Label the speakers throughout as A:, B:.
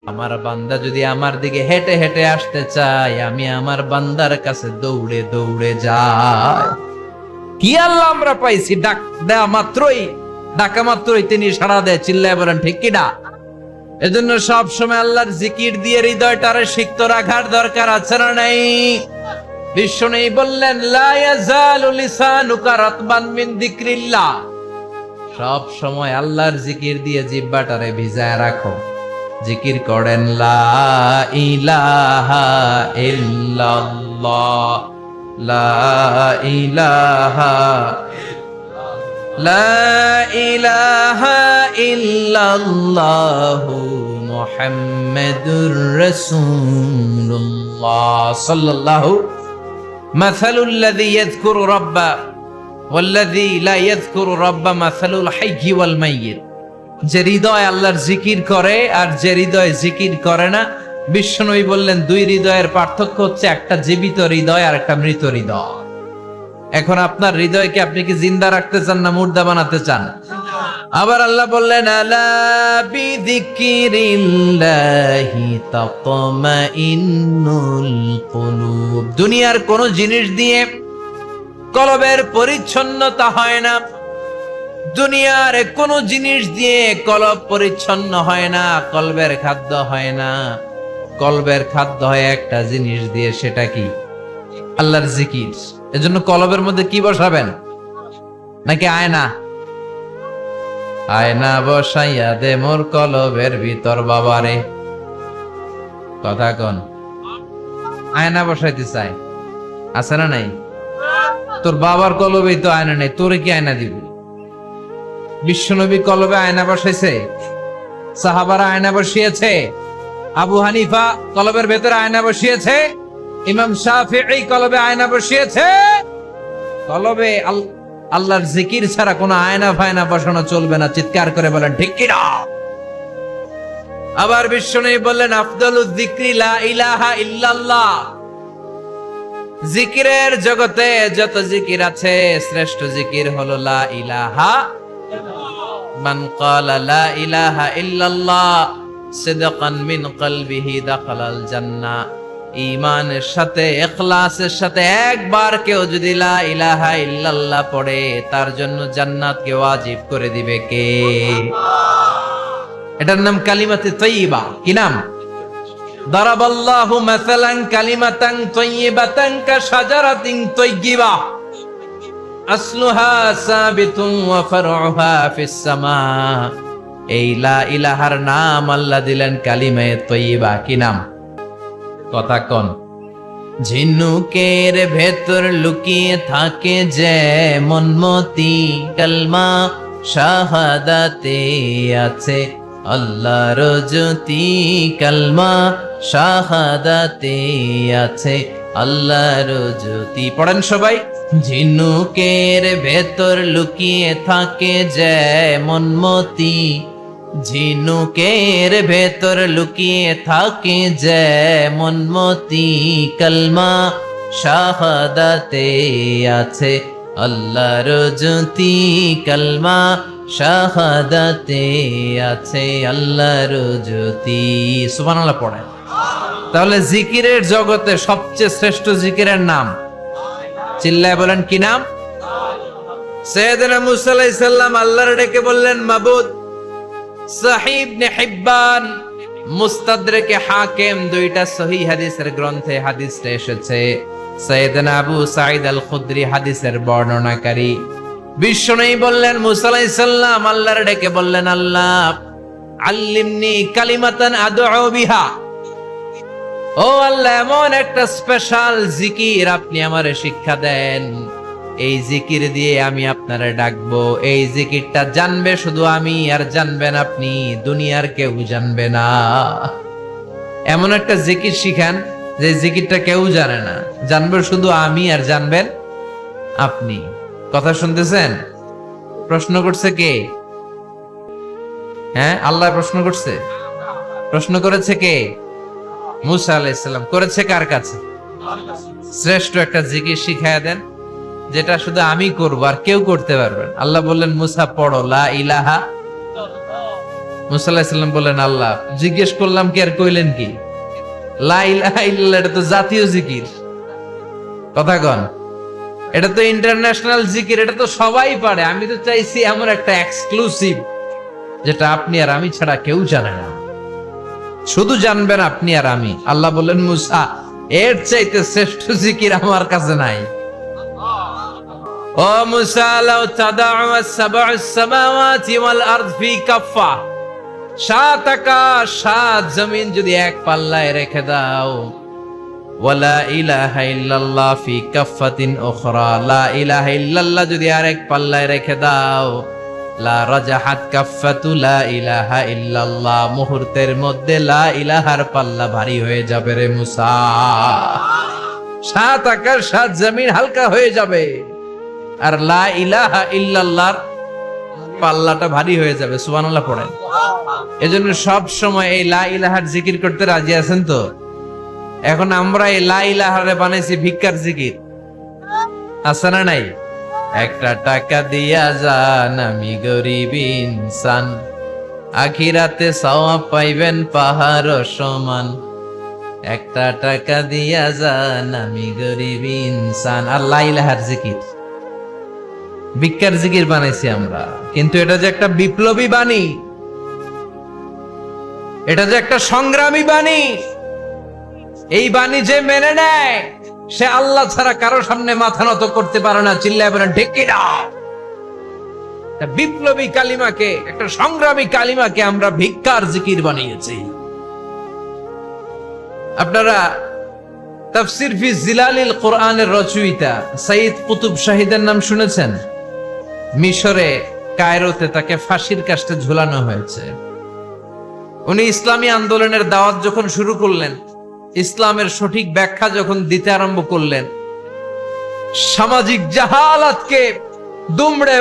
A: আমার বান্দা যদি আমার দিকে হেঁটে হেঁটে আসতে চায়, আমি আমার বান্দার কাছে দৌড়ে দৌড়ে যাই। কি আল্লাহ আমরা পাইছি, ডাকা মাত্রই তিনি সাড়া দেয়। চিল্লায় বলেন ঠিক কিনা? এজন্য সব সময় আল্লাহর জিকির দিয়ে হৃদয়টারে সিক্ত রাখার দরকার আছে না নাই? বিশ্বনবী বললেন, লা ইয়াজালু লিসানুকা রাতবান মিন যিকরিল্লাহ। সব সময় আল্লাহর জিকির দিয়ে জিহ্বাটারে ভিজায় রাখো। জিকির করেন লা ইলাহা ইল্লাল্লাহ, লা ইলাহা, লা ইলাহা ইল্লাল্লাহু মুহাম্মাদুর রাসূলুল্লাহ সাল্লাল্লাহু। মাসালুল লাযী ইয়াযকুরু রাব্বা ওয়াল্লাযী লা ইয়াযকুরু রাব্বা মাসালুল হাইয়্যি ওয়াল মাইয়্যিত। যে হৃদয় আল্লাহর জিকির করে আর যে হৃদয় জিকির করে না, বিশ্বনবী বললেন দুই হৃদয়ের পার্থক্য হচ্ছে একটা জীবিত হৃদয় আর একটা মৃত হৃদয়। এখন আপনার হৃদয়কে আপনি কি জিন্দা রাখতে চান না মুর্দা বানাতে চান? আবার আল্লাহ বললেন, আলা বিযিকিরিল্লাহি তাতমাইন্নুল কুলুব। দুনিয়ার কোন জিনিস দিয়ে কলবের পরিচ্ছন্নতা হয় না। দুনিয়ার কোন জিনিস দিয়ে কলব পরিচ্ছন্ন হয় না, কলবের খাদ্য হয় না। কলবের খাদ্য হয় একটা জিনিস দিয়ে, সেটা কি? আল্লাহর জিকির। এজন্য কলবের মধ্যে কি বসাবেন? নাকি আয়না? আয়না বসাইয়া দে মোর কলবের ভিতর বাবারে। কথা কন। আয়না বসাইতে চাই, আছে না নাই? তোর বাবার কলবেই তো আয়না নেই, তোরে কি আয়না দিব? বিশ্বনবী কলবে আয়না বসাইছে, সাহাবারা আয়না বসিয়েছে, আবু হানিফা কলবের ভেতরে আয়না বসিয়েছে, ইমাম শাফিঈ কলবে আয়না বসিয়েছে। কলবে আল্লাহর জিকির ছাড়া কোনো আয়না ফায়না বসানো চলবে না। চিৎকার করে বলেন ঠিক কিনা? আবার বিশ্বনবী বললেন, আফদালুয যিকরি লা ইলাহা ইল্লাল্লাহ। জিকিরের জগতে যত জিকির আছে, শ্রেষ্ঠ জিকির হলো লা ইলাহা। মান ক্বালা লা ইলাহা ইল্লাল্লাহ সিদকান মিন কলবিহি দাখালাল জান্নাহ। ঈমানের সাথে, ইখলাসের সাথে একবার কেউ যদি লা ইলাহা ইল্লাল্লাহ পড়ে, তার জন্য জান্নাতকে ওয়াজিব করে দিবে কে? এটার নাম কালিমাতে তাইয়্যিবা। কি নাম? দারাবাল্লাহু মাসালান কালিমাতান তাইয়্যিবাতান কাশাজারাতিন তাইয়্যিবা আসলুহা সাবিতুন ওয়া ফারউহা ফিস সামা। এই লা ইলাহার নাম আল্লাহ দিলেন কালিমায়ে তাইয়্যিবা। কি নাম? কথা কন। ঝিনুকের ভেতর লুকিয়ে থাকে যেমন মতি, কালমা শাহাদাতে আছে আল্লাহর জ্যোতি। কালমা শাহাদাতে আছে আল্লাহর জ্যোতি। পড়েন সবাই। ঝিনুকের ভেতর লুকিয়ে থাকে যেমন মতি, ঝিনুকের ভেতর লুকিয়ে থাকে যেমন মতি। কালমা শাহাদাতে আছে আল্লাহর জ্যোতি। কালমা শাহাদাতে আছে আল্লাহর জ্যোতি। সুবহানাল্লাহ পড়েন। তাহলে জিকিরের জগতে সবচেয়ে শ্রেষ্ঠ জিকিরের নাম, চিল্লায় বলেন কি নাম? সাইয়েদনা মুসা আলাইহিস সালাম আল্লাহর ডেকে বললেন, মাবুদ। সহিহ ইবনে হিব্বান, মুস্তাদরাকে হাকিম, দুইটা সহিহ হাদিসের গ্রন্থে হাদিসটা এসেছে। সাইয়েদনা আবু সাঈদ আল খুদরি হাদিসের বর্ণনাকারী। বিশ্বনবী বললেন, মুসা আলাইহিস সালাম আল্লাহর ডেকে বললেন, আল্লাহ আল্লিমনি কালিমাতান আদউ বিহা। ও আল্লাহ, এমন একটা স্পেশাল জিকির আপনি আমারে শিক্ষা দেন, এই জিকির দিয়ে আমি আপনারে ডাকবো। এই জিকিরটা জানবে শুধু আমি, আর জানবেন আপনি, দুনিয়ার কেউ জানবে না। এমন একটা জিকির শিখান যে জিকিরটা কেউ জানে না, জানবে শুধু আমি আর জানবেন আপনি। কথা শুনতেছেন? প্রশ্ন করছে কে? হ্যাঁ, আল্লাহ প্রশ্ন করছে। প্রশ্ন করেছে কে? মুসা আলাইহিস সালাম। করেছে কার কাছে? শ্রেষ্ঠ একটা জিকির শিখায়া দেন যেটা শুধু আমি করবো আর কেউ করতে পারবেন। আল্লাহ বললেন, মুসা পড়ো লা ইলাহা মুসা আলাইহিস সালাম বললেন, আল্লাহ জিজ্ঞেস করলাম কি আর কইলেন কি? লা ইলাহা ইল্লাল্লাহ এটা তো জাতীয় জিকির, কথা কন। এটা তো ইন্টারন্যাশনাল জিকির, এটা তো সবাই পারে। আমি তো চাইছি এমন একটা এক্সক্লুসিভ যেটা আপনি আর আমি ছাড়া কেউ জানে না, শুধু জানবেন আপনি আর আমি। আল্লাহ বললেন, মুসা এর চাইতে শ্রেষ্ঠ জিকির আমার কাছে নাই। ও মুসা লাউ তাদাউ আস-সাব'উস সামাওয়াতি ওয়াল আরদ ফি কাফফা, সাত আকাশ সাত জমিন যদি এক পাল্লায় রেখে দাও, ওয়ালা ইলাহা ইল্লাল্লাহ ফি কাফফাতিন উখরা, লা ইলাহা ইল্লাল্লাহ যদি আরেক পাল্লায় রেখে দাও, লা রাজাহাত কাফফাতু লা ইলাহা ইল্লাল্লাহ, মুহূর্তের মধ্যে লা ইলাহার পাল্লা ভারী হয়ে যাবে রে মুসা। সাত আকাশ সাত জমিন হালকা হয়ে যাবে, আর লা ইলাহা ইল্লাল্লাহর পাল্লাটা ভারী হয়ে যাবে। সুবহানাল্লাহ পড়েন। এজন্য সব সময় এই লা ইলাহার জিকির করতে রাজি আছেন তো? এখন আমরা এই লা ইলাহারে বানাইছি ভিক্ষার জিকির, আছে না নাই? একটা টাকা দিয়া যান আমি গরিব ইনসান, আখিরাতে সওয়াব পাইবেন পাহাড় সমান। একটা টাকা দিয়া যান আমি গরিব ইনসান, আর লা ইলাহার জিকির ভিক্ষার জিকির বানাইছি আমরা। কিন্তু এটা যে একটা বিপ্লবী বাণী, এটা যে একটা সংগ্রামী বাণী, এই বাণী যে মেনে নেয় সে আল্লাহ ছাড়া কারো সামনে মাথা নত করতে পারে না। চিল্লায় বলেন ঠিক কি না? বিপ্লবী কালিমাকে, একটা সংগ্রামী কালিমাকে আমরা ভিক্ষার জিকির বানিয়েছি। আপনারা তাফসীর ফি জিলালিল কোরআনের রচয়িতা সাইয়্যিদ কুতুব শাহীদের নাম শুনেছেন? মিশরে কায়রোতে তাকে ফাঁসির কাস্টে ঝুলানো হয়েছে। উনি ইসলামী আন্দোলনের দাওয়াত যখন শুরু করলেন, ইসলামের সঠিক ব্যাখ্যা যখন দিতে আরম্ভ করলেন, সামাজিক জাহালাতকে দুমড়ে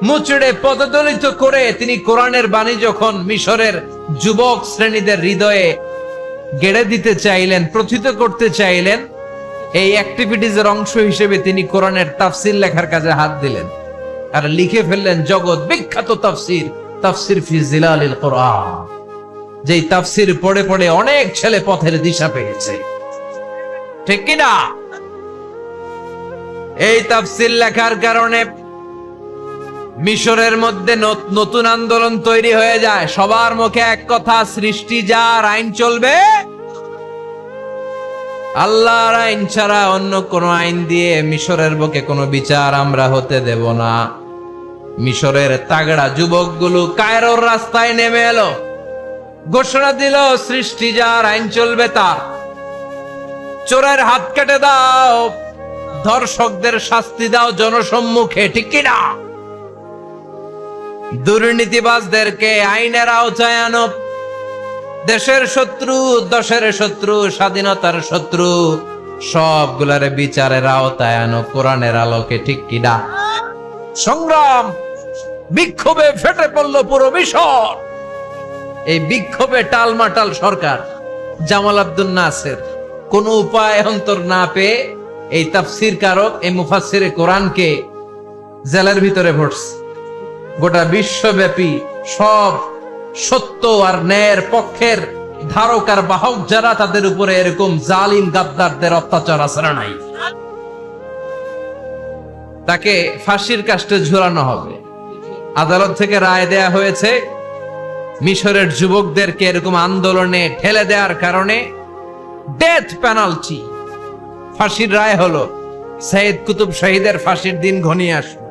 A: মুচড়ে পদদলিত করে তিনি কোরআনের বাণী যখন মিশরের যুবক শ্রেণীদের হৃদয়ে গেড়ে দিতে চাইলেন, প্রথিত করতে চাইলেন, এই অ্যাক্টিভিটিজের অংশ হিসেবে তিনি কোরআনের তাফসীর লেখার কাজে হাত দিলেন আর লিখে ফেললেন জগৎ বিখ্যাত তাফসীর, তাফসীর ফি জিলালিল কোরআন। যেই তাফসীর পড়ে পড়ে অনেক ছেলে পথের দিশা পেয়েছে, ঠিক কি না? এই তাফসীর লেখার কারণে মিশরের মধ্যে নতুন আন্দোলন তৈরি হয়ে যায়। সবার মুখে এক কথা, সৃষ্টি যার, আইন চলবে আল্লাহর আইন ছাড়া। অন্য কোন আইন দিয়ে মিশরের বুকে কোনো বিচার আমরা হতে দেব না। মিশরের তাগড়া যুবকগুলো কায়রোর রাস্তায় নেমে এলো, ঘোষণা দিল সৃষ্টি যার, আইন চলবে তার। চোরের হাত কেটে দাও, ধর্ষকদের শাস্তি দাও জনসম্মুখে, ঠিক কিনা? দুর্নীতিবাজদেরকে আইনের আওতায় আনো। দেশের শত্রু, দশের শত্রু, স্বাধীনতার শত্রু সবগুলার বিচারের আওতায় আনো কোরআনের আলোকে, ঠিক কিনা? সংগ্রাম, বিক্ষোভে ফেটে পড়ল পুরো মিশর। এই বিক্ষোভে টালমাটাল সরকার, জামাল আব্দুল নাসের কোন উপায় অন্তর না পেয়ে এই তাফসীর কারক, এই মুফাসসিরে কোরআনকে জেলের ভিতরে ভরছে। গোটা বিশ্বব্যাপী সব সত্য আর ন্যায়ের পক্ষের ধারক আর বাহক যারা, তাদের উপরে এরকম জালিম গাদ্দারদের অত্যাচার আছে না নাই? তাকে ফাঁসির কাস্টে ঝুলানো হবে। আদালত থেকে রায় দেয়া হয়েছে মিশরের যুবকদেরকে এরকম আন্দোলনে ঠেলে দেওয়ার কারণে ডেথ পেনাল্টি, ফাঁসির রায় হলো। সাইয়্যিদ কুতুব শাহীদের ফাঁসির দিন ঘনিয়ে আসলো।